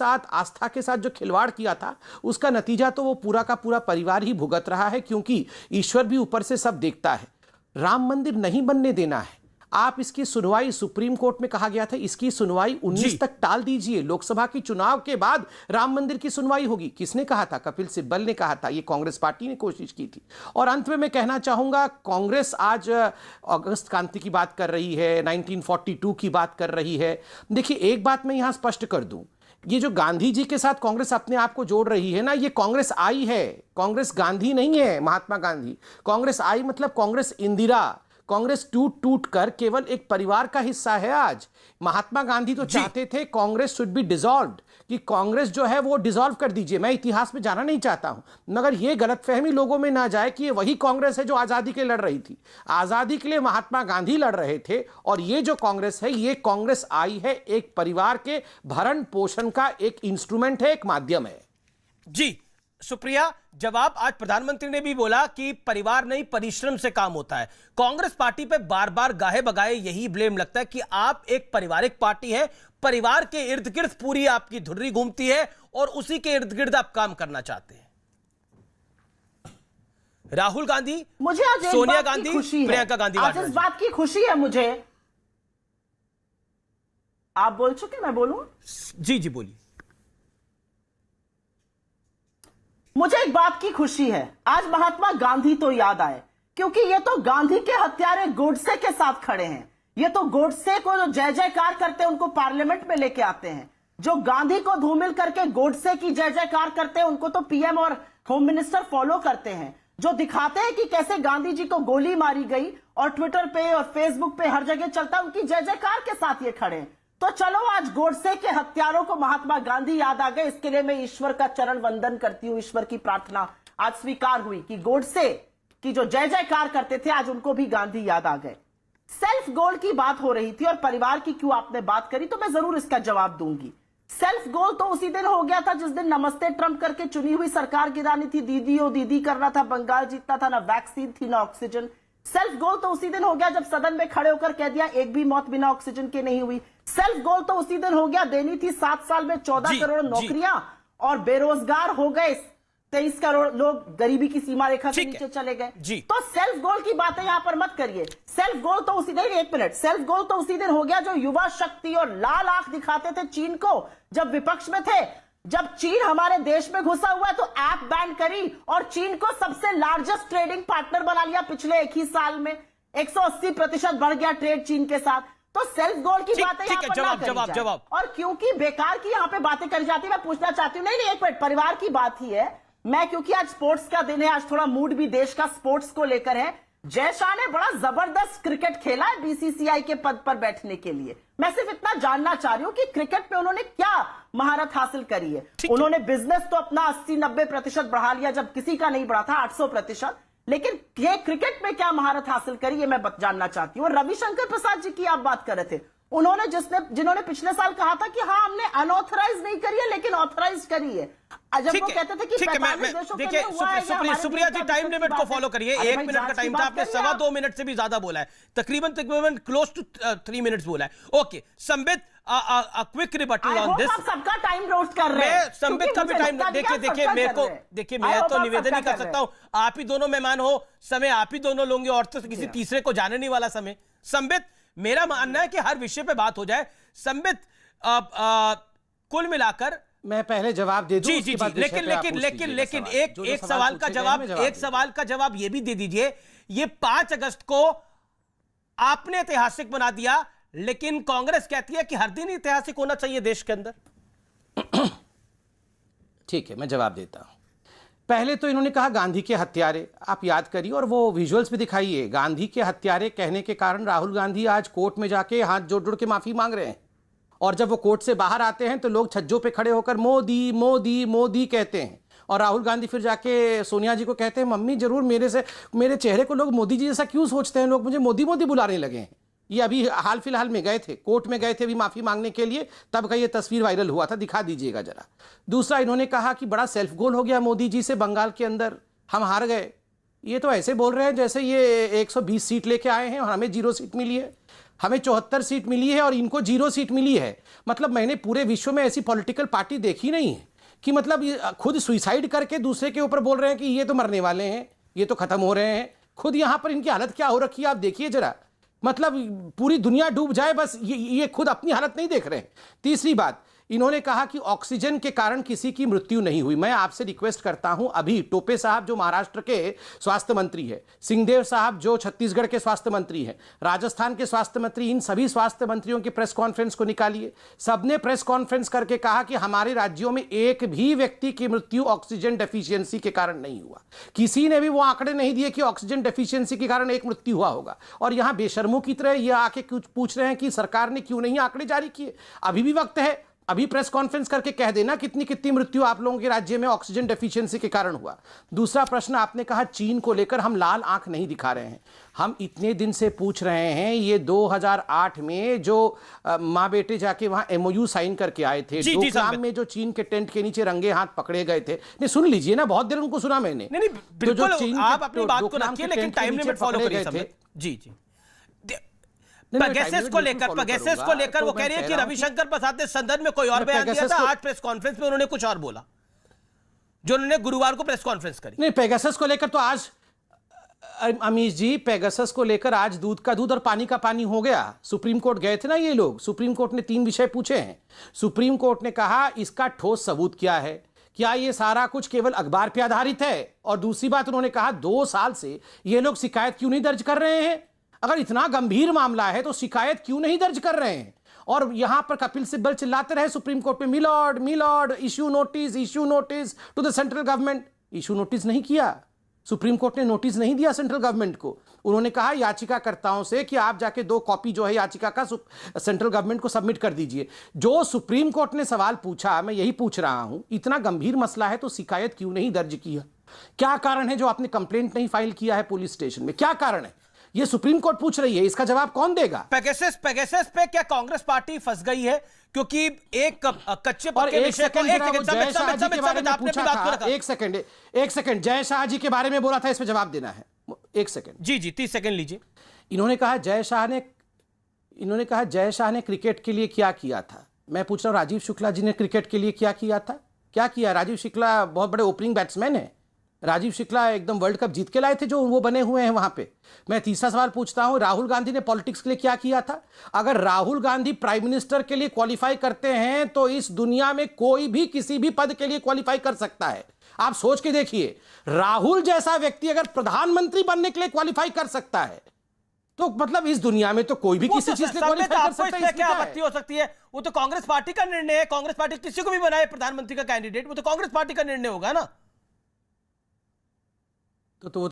साथ, आस्था के साथ जो खिलवाड़ किया था, उसका नतीजा तो वो पूरा का पूरा परिवार ही भुगत रहा है, क्योंकि ईश्वर भी ऊपर से सब देखता है। राम मंदिर नहीं बनने देना है। आप इसकी सुनवाई, सुप्रीम कोर्ट में कहा गया था इसकी सुनवाई 19 तक टाल दीजिए, लोकसभा की चुनाव के बाद राम मंदिर की सुनवाई होगी। किसने कहा था? कपिल सिब्बल ने कहा था। ये कांग्रेस पार्टी ने कोशिश की थी। और अंत में मैं कहना चाहूंगा, कांग्रेस आज अगस्त क्रांति की बात कर रही है, 1942 की बात कर रही है। देखिए, एक बात मैं यहां स्पष्ट कर दूं, ये जो गांधी जी के साथ कांग्रेस अपने आप को जोड़ रही है ना, ये कांग्रेस आई है, कांग्रेस गांधी नहीं है, महात्मा गांधी। कांग्रेस आई मतलब कांग्रेस इंदिरा। कांग्रेस टूट टूट कर केवल एक परिवार का हिस्सा है आज। महात्मा गांधी तो चाहते थे कांग्रेस शुड बी डिसॉल्व्ड, कि कांग्रेस जो है वो डिसॉल्व कर दीजिए। मैं इतिहास में जाना नहीं चाहता हूं, मगर ये गलतफहमी लोगों में ना जाए कि ये वही कांग्रेस है जो आजादी के लिए लड़ रही थी। आजादी के लिए महात्मा गांधी लड़ रहे थे, और ये जो कांग्रेस है, ये कांग्रेस आई है एक परिवार के भरण पोषण का एक इंस्ट्रूमेंट है, एक माध्यम है। जी सुप्रिया, जवाब आज प्रधानमंत्री ने भी बोला कि परिवार नहीं, परिश्रम से काम होता है। कांग्रेस पार्टी पे बार बार गाहे बगाए यही ब्लेम लगता है कि आप एक पारिवारिक पार्टी है, परिवार के इर्द गिर्द पूरी आपकी धुर्री घूमती है और उसी के इर्द गिर्द आप काम करना चाहते हैं। राहुल गांधी, मुझे आज सोनिया गांधी, प्रियंका गांधी, आज इस बात की खुशी है मुझे। आप बोल चुके, मैं बोलूं? जी जी बोलिए। मुझे एक बात की खुशी है, आज महात्मा गांधी तो याद आए, क्योंकि ये तो गांधी के हत्यारे गोडसे के साथ खड़े हैं। ये तो गोडसे को जो जय जयकार करते हैं उनको पार्लियामेंट में लेके आते हैं। जो गांधी को धूमिल करके गोडसे की जय जयकार करते हैं उनको तो पीएम और होम मिनिस्टर फॉलो करते हैं। जो दिखाते हैं कि कैसे गांधी जी को गोली मारी गई और ट्विटर पे और फेसबुक पे हर जगह चलता है, उनकी जय जयकार के साथ ये खड़े हैं। तो चलो, आज गोडसे के हत्यारों को महात्मा गांधी याद आ गए। इसके लिए मैं ईश्वर का चरण वंदन करती हूं। ईश्वर की प्रार्थना आज स्वीकार हुई कि गोडसे की जो जय जयकार करते थे, आज उनको भी गांधी याद आ गए। सेल्फ गोल की बात हो रही थी और परिवार की क्यों आपने बात करी, तो मैं जरूर इसका जवाब दूंगी। सेल्फ गोल तो उसी दिन हो गया था जिस दिन नमस्ते ट्रंप करके चुनी हुई सरकार गिरानी थी, दीदी ओ दीदी करना था, बंगाल जीतना था, ना वैक्सीन थी ना ऑक्सीजन। सेल्फ गोल तो उसी दिन हो गया जब सदन में खड़े होकर कह दिया एक भी मौत बिना ऑक्सीजन के नहीं हुई। सेल्फ गोल तो उसी दिन हो गया, देनी थी 7 साल में 14 करोड़ नौकरियां, और बेरोजगार हो गए 23 करोड़ लोग, गरीबी की सीमा रेखा के नीचे चले गए। तो सेल्फ गोल की बातें यहां पर मत करिए। सेल्फ गोल तो उसी दिन, एक मिनट, सेल्फ गोल तो उसी दिन हो गया जो युवा शक्ति और लाल आंख दिखाते थे चीन को जब विपक्ष में थे। जब चीन हमारे देश में घुसा हुआ है तो ऐप बैन करी और चीन को सबसे लार्जेस्ट ट्रेडिंग पार्टनर बना लिया। पिछले एक ही साल में 180% बढ़ गया ट्रेड चीन के साथ। तो सेल्फ गोल की बातें यहां पर ना करी जाए। और क्योंकि बेकार की यहां पे बातें करी जाती है, मैं पूछना चाहती हूं, नहीं एक मिनट, परिवार की बात ही है। मैं, क्योंकि आज स्पोर्ट्स का दिन है, आज थोड़ा मूड भी देश का स्पोर्ट्स को लेकर है। जय शाह ने बड़ा जबरदस्त क्रिकेट खेला है बीसीसीआई के पद पर बैठने के लिए। मैं सिर्फ इतना जानना चाह रही हूं कि क्रिकेट में उन्होंने क्या महारत हासिल करी है। उन्होंने बिजनेस तो अपना 80-90% बढ़ा लिया जब किसी का नहीं बढ़ा था, 800%। लेकिन ये क्रिकेट में क्या महारत हासिल करी, ये मैं जानना चाहती हूँ। और रविशंकर प्रसाद जी की आप बात कर रहे थे, उन्होंने जिन्होंने पिछले साल कहा था कि हाँ हमने अनऑथराइज नहीं करी है लेकिन ऑथराइज करी है। जब वो कहते थे कि 45 देशों के लिए हुआ है। सुप्रिया जी, टाइम लिमिट को फॉलो करिए। 1 मिनट का टाइम था, आपने 2.25 मिनट से भी ज्यादा बोला है, तकरीबन क्लोज टू 3 मिनट्स बोला है। Okay Sambit, quick rebuttal on this. सबका टाइम रोस्ट कर रहे हैं। संबित का भी टाइम, देखिए मैं तो निवेदन ही कर सकता हूं, आप ही दोनों मेहमान हो, समय आप ही दोनों लोगे और तो किसी तीसरे को जाने नहीं वाला समय। संबित, मेरा मानना है कि हर विषय पे बात हो जाए। संबित, कुल मिलाकर मैं पहले जवाब दे दूं, जी, लेकिन एक सवाल का जवाब ये भी दे दीजिए। ये 5 अगस्त को आपने ऐतिहासिक बना दिया, लेकिन कांग्रेस कहती है कि हर दिन ऐतिहासिक होना चाहिए देश के अंदर। ठीक है, मैं जवाब देता हूं। पहले तो इन्होंने कहा गांधी के हत्यारे, आप याद करिए और वो विजुअल्स भी दिखाइए। गांधी के हत्यारे कहने के कारण राहुल गांधी आज कोर्ट में जाके हाथ जोड़ जोड़ के माफी मांग रहे हैं, और जब वो कोर्ट से बाहर आते हैं तो लोग छज्जों पे खड़े होकर मोदी मोदी मोदी कहते हैं। और राहुल गांधी फिर जाके सोनिया जी को कहते हैं, मम्मी जरूर मेरे चेहरे को लोग मोदी जी जैसा क्यों सोचते हैं, लोग मुझे मोदी मोदी बुलाने लगे हैं। ये अभी हाल फिलहाल में गए थे, कोर्ट में गए थे अभी माफी मांगने के लिए, तब का ये तस्वीर वायरल हुआ था, दिखा दीजिएगा जरा। दूसरा, इन्होंने कहा कि बड़ा सेल्फ गोल हो गया मोदी जी से बंगाल के अंदर, हम हार गए। ये तो ऐसे बोल रहे हैं जैसे ये 120 सीट लेके आए हैं और हमें 0 सीट मिली है। हमें 74 सीट मिली है और इनको 0 सीट मिली है। मतलब मैंने पूरे विश्व में ऐसी पॉलिटिकल पार्टी देखी नहीं है कि मतलब ये खुद सुइसाइड करके दूसरे के ऊपर बोल रहे हैं कि ये तो मरने वाले हैं, ये तो खत्म हो रहे हैं। खुद यहां पर इनकी हालत क्या हो रखी है आप देखिए जरा। मतलब पूरी दुनिया डूब जाए बस ये खुद अपनी हालत नहीं देख रहे हैं। तीसरी बात, इन्होंने कहा कि ऑक्सीजन के कारण किसी की मृत्यु नहीं हुई। मैं आपसे रिक्वेस्ट करता हूं, अभी टोपे साहब जो महाराष्ट्र के स्वास्थ्य मंत्री है, सिंहदेव साहब जो छत्तीसगढ़ के स्वास्थ्य मंत्री हैं, राजस्थान के स्वास्थ्य मंत्री, इन सभी स्वास्थ्य मंत्रियों की प्रेस कॉन्फ्रेंस को निकालिए। सबने प्रेस कॉन्फ्रेंस करके कहा कि हमारे राज्यों में एक भी व्यक्ति की मृत्यु ऑक्सीजन डेफिशिएंसी के कारण नहीं हुआ। किसी ने भी वो आंकड़े नहीं दिए कि ऑक्सीजन डेफिशिएंसी के कारण एक मृत्यु हुआ होगा। और यहां बेशर्मों की तरह ये आके कुछ पूछ रहे हैं कि सरकार ने क्यों नहीं आंकड़े जारी किए। अभी भी वक्त है, अभी प्रेस कॉन्फ्रेंस करके कह देना कितनी कितनी मृत्यु आप लोगों के राज्य में ऑक्सीजन डेफिशिएंसी के कारण हुआ। दूसरा प्रश्न, आपने कहा चीन को लेकर हम लाल आंख नहीं दिखा रहे हैं। हम इतने दिन से पूछ रहे हैं, ये 2008 में जो माँ बेटे जाके वहां एमओयू साइन करके आए थे, डोकलाम में जो चीन के टेंट के नीचे रंगे हाथ पकड़े गए थे। नहीं, सुन लीजिए ना, बहुत देर उनको सुना मैंने। नहीं, बिल्कुल आप अपनी बात को रखिए, लेकिन टाइम लिमिट फॉलो करिए। जी पेगासस को लेकर वो कह रही है कि रविशंकर प्रसाद ने संदर्भ में कोई और बयान दिया था, आज प्रेस कॉन्फ्रेंस में उन्होंने कुछ और बोला, जो उन्होंने गुरुवार को प्रेस कॉन्फ्रेंस करी। नहीं, पेगासस को लेकर तो आज अमीश जी, पेगासस को लेकर आज दूध का दूध और पानी का पानी हो गया। सुप्रीम कोर्ट गए थे ना ये लोग, सुप्रीम कोर्ट ने 3 विषय पूछे हैं। सुप्रीम कोर्ट ने कहा इसका ठोस सबूत क्या है, क्या ये सारा कुछ केवल अखबार पे आधारित है, और दूसरी बात उन्होंने कहा 2 साल से ये लोग शिकायत क्यों नहीं दर्ज कर रहे हैं। अगर इतना गंभीर मामला है तो शिकायत क्यों नहीं दर्ज कर रहे हैं। और यहां पर कपिल सिब्बल चिल्लाते रहे सुप्रीम कोर्ट में, milord issue notice to the central government. Issue notice नहीं किया, सुप्रीम कोर्ट ने नोटिस नहीं दिया सेंट्रल गवर्नमेंट को। उन्होंने कहा याचिकाकर्ताओं से कि आप जाके 2 कॉपी जो है याचिका का सेंट्रल गवर्नमेंट को सबमिट कर दीजिए। जो सुप्रीम कोर्ट ने सवाल पूछा, मैं यही पूछ रहा हूं, इतना गंभीर मसला है तो शिकायत क्यों नहीं दर्ज किया। क्या कारण है जो आपने कंप्लेंट नहीं फाइल किया है पुलिस स्टेशन में, क्या कारण है, ये सुप्रीम कोर्ट पूछ रही है, इसका जवाब कौन देगा। पेगासस पे क्या कांग्रेस पार्टी फंस गई है, क्योंकि एक कच्चे पक्के विषय को एक सेकंड जय शाह जी के बारे में बोला था, इस पे जवाब देना है। 1 सेकंड जी 30 सेकंड लीजिए। इन्होंने कहा जय शाह ने क्रिकेट के लिए क्या किया था। मैं पूछ रहा हूं राजीव शुक्ला जी ने क्रिकेट के लिए क्या किया था, क्या किया। राजीव शुक्ला बहुत बड़े ओपनिंग बैट्समैन है, राजीव शुक्ला एकदम वर्ल्ड कप जीत के लाए थे जो वो बने हुए हैं वहां पे। मैं तीसरा सवाल पूछता हूं, राहुल गांधी ने पॉलिटिक्स के लिए क्या किया था। अगर राहुल गांधी प्राइम मिनिस्टर के लिए क्वालिफाई करते हैं तो इस दुनिया में कोई भी किसी भी पद के लिए क्वालिफाई कर सकता है। आप सोच के देखिए, राहुल जैसा व्यक्ति अगर प्रधानमंत्री बनने के लिए क्वालिफाई कर सकता है तो मतलब इस दुनिया में तो कोई भी किसी चीज से क्वालिफाई कर सकता है। क्या आपत्ति हो सकती है, वो तो कांग्रेस पार्टी का निर्णय है। कांग्रेस पार्टी किसी को भी बनाए प्रधानमंत्री का कैंडिडेट, वो तो कांग्रेस पार्टी का निर्णय होगा ना। तो